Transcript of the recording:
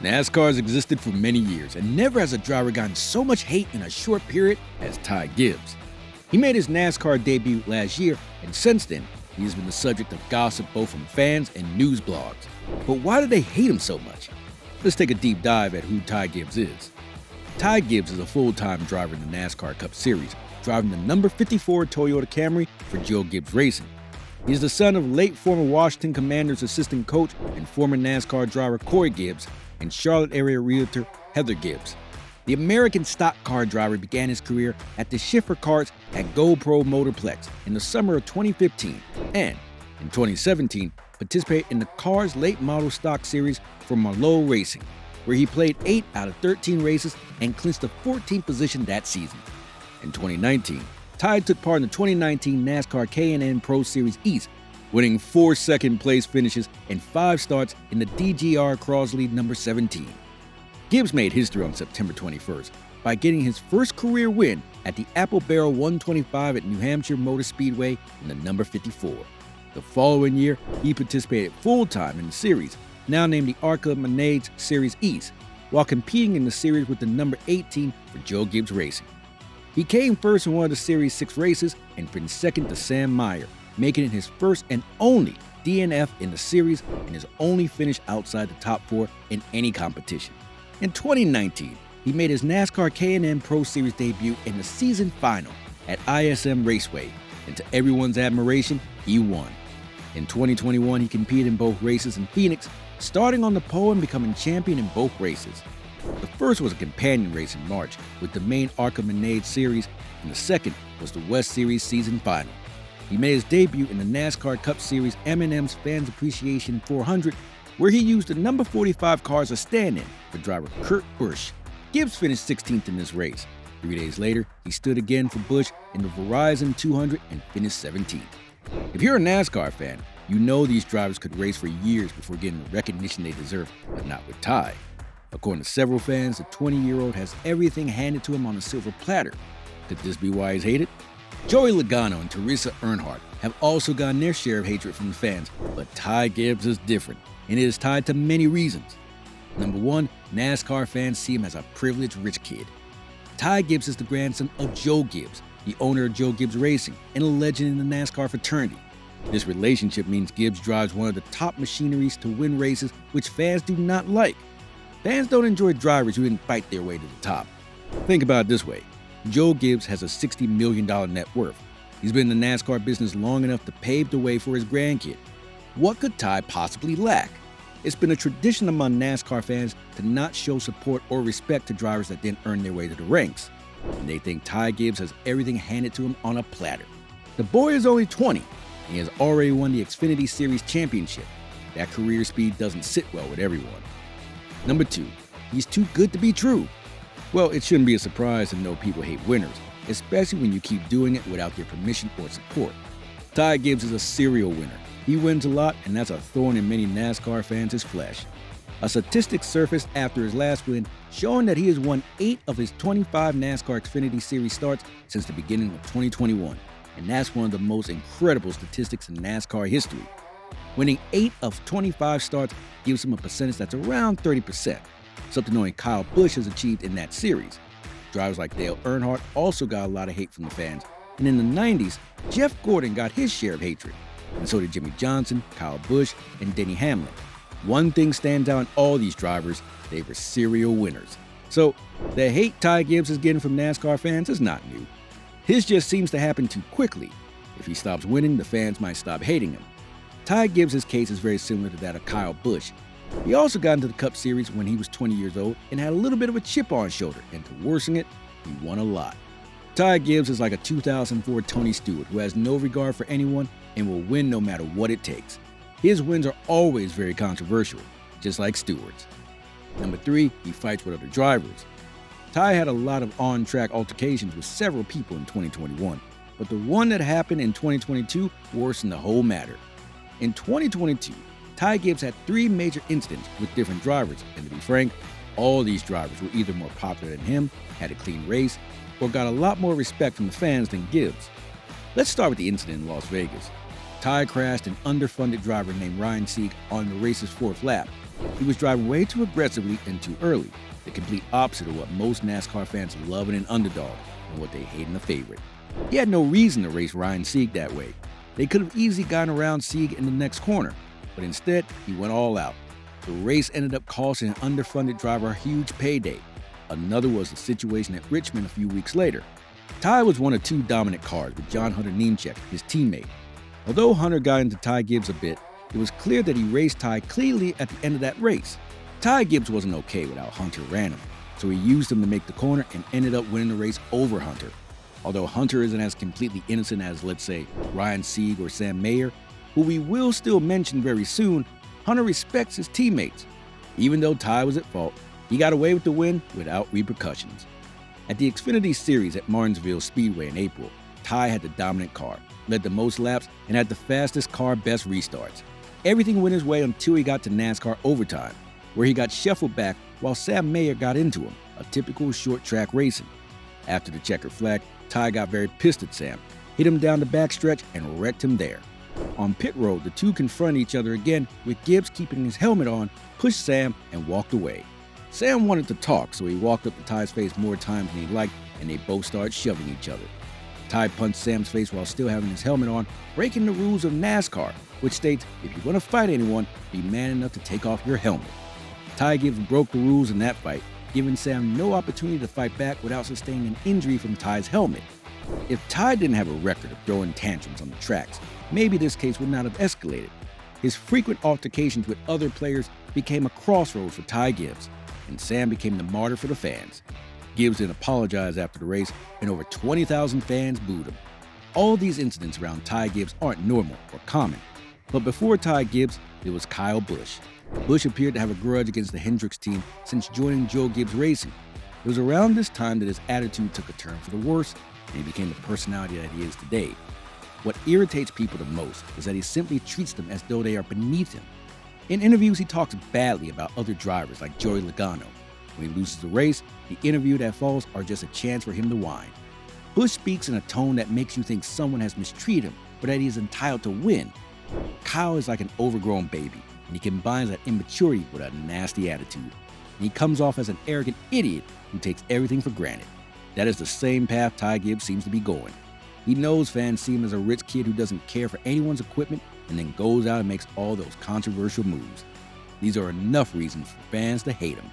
NASCAR has existed for many years, and never has a driver gotten so much hate in a short period as Ty Gibbs. He made his NASCAR debut last year, and since then, he has been the subject of gossip both from fans and news blogs. But why do they hate him so much? Let's take a deep dive at who Ty Gibbs is. Ty Gibbs is a full-time driver in the NASCAR Cup Series, driving the number 54 Toyota Camry for Joe Gibbs Racing. He is the son of late former Washington Commanders assistant coach and former NASCAR driver Corey Gibbs and Charlotte area realtor Heather Gibbs. The American stock car driver began his career at the Schiffer Karts at GoPro Motorplex in the summer of 2015 and, in 2017, participated in the Cars Late Model Stock Series for Marlowe Racing, where he played 8 out of 13 races and clinched the 14th position that season. In 2019, Ty took part in the 2019 NASCAR K&N Pro Series East, winning 4 second-place finishes and 5 starts in the DGR Crosley number 17. Gibbs made history on September 21st by getting his first career win at the Apple Barrel 125 at New Hampshire Motor Speedway in the number 54. The following year, he participated full-time in the series, now named the ARCA Menage Series East, while competing in the series with the number 18 for Joe Gibbs Racing. He came first in one of the Series 6 races and finished second to Sam Meyer, making it his first and only DNF in the series and his only finish outside the top 4 in any competition. In 2019, he made his NASCAR K&N Pro Series debut in the season final at ISM Raceway, and to everyone's admiration, he won. In 2021, he competed in both races in Phoenix, starting on the pole and becoming champion in both races. The first was a companion race in March with the main ARCA Menage Series, and the second was the West Series season final. He made his debut in the NASCAR Cup Series M&M's Fans Appreciation 400, where he used the number 45 car as a stand-in for driver Kurt Busch. Gibbs finished 16th in this race. 3 days later, he stood again for Busch in the Verizon 200 and finished 17th. If you're a NASCAR fan, you know these drivers could race for years before getting the recognition they deserve, but not with Ty. According to several fans, the 20-year-old has everything handed to him on a silver platter. Could this be why he's hated? Joey Logano and Teresa Earnhardt have also gotten their share of hatred from the fans, but Ty Gibbs is different, and it is tied to many reasons. Number 1, NASCAR fans see him as a privileged rich kid. Ty Gibbs is the grandson of Joe Gibbs, the owner of Joe Gibbs Racing, and a legend in the NASCAR fraternity. This relationship means Gibbs drives one of the top machineries to win races, which fans do not like. Fans don't enjoy drivers who didn't fight their way to the top. Think about it this way. Joe Gibbs has a $60 million net worth. He's been in the NASCAR business long enough to pave the way for his grandkid. What could Ty possibly lack? It's been a tradition among NASCAR fans to not show support or respect to drivers that didn't earn their way to the ranks. And they think Ty Gibbs has everything handed to him on a platter. The boy is only 20, and he has already won the Xfinity Series championship. That career speed doesn't sit well with everyone. Number 2, he's too good to be true. Well, it shouldn't be a surprise to know people hate winners, especially when you keep doing it without their permission or support. Ty Gibbs is a serial winner. He wins a lot, and that's a thorn in many NASCAR fans' flesh. A statistic surfaced after his last win showing that he has won 8 of his 25 NASCAR Xfinity Series starts since the beginning of 2021, and that's one of the most incredible statistics in NASCAR history. Winning 8 of 25 starts gives him a percentage that's around 30%, something only Kyle Busch has achieved in that series. Drivers like Dale Earnhardt also got a lot of hate from the fans, and in the 90s, Jeff Gordon got his share of hatred, and so did Jimmy Johnson, Kyle Busch, and Denny Hamlin. One thing stands out in all these drivers: they were serial winners. So, the hate Ty Gibbs is getting from NASCAR fans is not new. His just seems to happen too quickly. If he stops winning, the fans might stop hating him. Ty Gibbs' case is very similar to that of Kyle Busch. He also got into the Cup Series when he was 20 years old and had a little bit of a chip on his shoulder, and to worsen it, he won a lot. Ty Gibbs is like a 2004 Tony Stewart who has no regard for anyone and will win no matter what it takes. His wins are always very controversial, just like Stewart's. Number 3, he fights with other drivers. Ty had a lot of on-track altercations with several people in 2021, but the one that happened in 2022 worsened the whole matter. In 2022, Ty Gibbs had 3 major incidents with different drivers, and to be frank, all these drivers were either more popular than him, had a clean race, or got a lot more respect from the fans than Gibbs. Let's start with the incident in Las Vegas. Ty crashed an underfunded driver named Ryan Sieg on the race's 4th lap, He was driving way too aggressively and too early, the complete opposite of what most NASCAR fans love in an underdog and what they hate in a favorite. He had no reason to race Ryan Sieg that way. They could have easily gotten around Sieg in the next corner, but instead, he went all out. The race ended up costing an underfunded driver a huge payday. Another was the situation at Richmond a few weeks later. Ty was one of two dominant cars with John Hunter Nemechek, his teammate. Although Hunter got into Ty Gibbs a bit, it was clear that he raced Ty cleanly at the end of that race. Ty Gibbs wasn't okay without Hunter ran him, so he used him to make the corner and ended up winning the race over Hunter. Although Hunter isn't as completely innocent as, let's say, Ryan Sieg or Sam Mayer, who we will still mention very soon, Hunter respects his teammates. Even though Ty was at fault, he got away with the win without repercussions. At the Xfinity Series at Martinsville Speedway in April, Ty had the dominant car, led the most laps, and had the fastest car best restarts. Everything went his way until he got to NASCAR overtime, where he got shuffled back while Sam Mayer got into him, a typical short track racing. After the checkered flag, Ty got very pissed at Sam, hit him down the backstretch, and wrecked him there. On pit road, the two confronted each other again, with Gibbs keeping his helmet on, pushed Sam, and walked away. Sam wanted to talk, so he walked up to Ty's face more times than he liked, and they both started shoving each other. Ty punched Sam's face while still having his helmet on, breaking the rules of NASCAR, which states if you're going to fight anyone, be man enough to take off your helmet. Ty Gibbs broke the rules in that fight, giving Sam no opportunity to fight back without sustaining an injury from Ty's helmet. If Ty didn't have a record of throwing tantrums on the tracks, maybe this case would not have escalated. His frequent altercations with other players became a crossroads for Ty Gibbs, and Sam became the martyr for the fans. Gibbs didn't apologize after the race, and over 20,000 fans booed him. All these incidents around Ty Gibbs aren't normal or common. But before Ty Gibbs, there was Kyle Busch. Busch appeared to have a grudge against the Hendricks team since joining Joe Gibbs Racing. It was around this time that his attitude took a turn for the worse, and he became the personality that he is today. What irritates people the most is that he simply treats them as though they are beneath him. In interviews, he talks badly about other drivers like Joey Logano. When he loses the race, the interview that follows are just a chance for him to whine. Busch speaks in a tone that makes you think someone has mistreated him, but that he is entitled to win. Kyle is like an overgrown baby, and he combines that immaturity with a nasty attitude. And he comes off as an arrogant idiot who takes everything for granted. That is the same path Ty Gibbs seems to be going. He knows fans see him as a rich kid who doesn't care for anyone's equipment and then goes out and makes all those controversial moves. These are enough reasons for fans to hate him.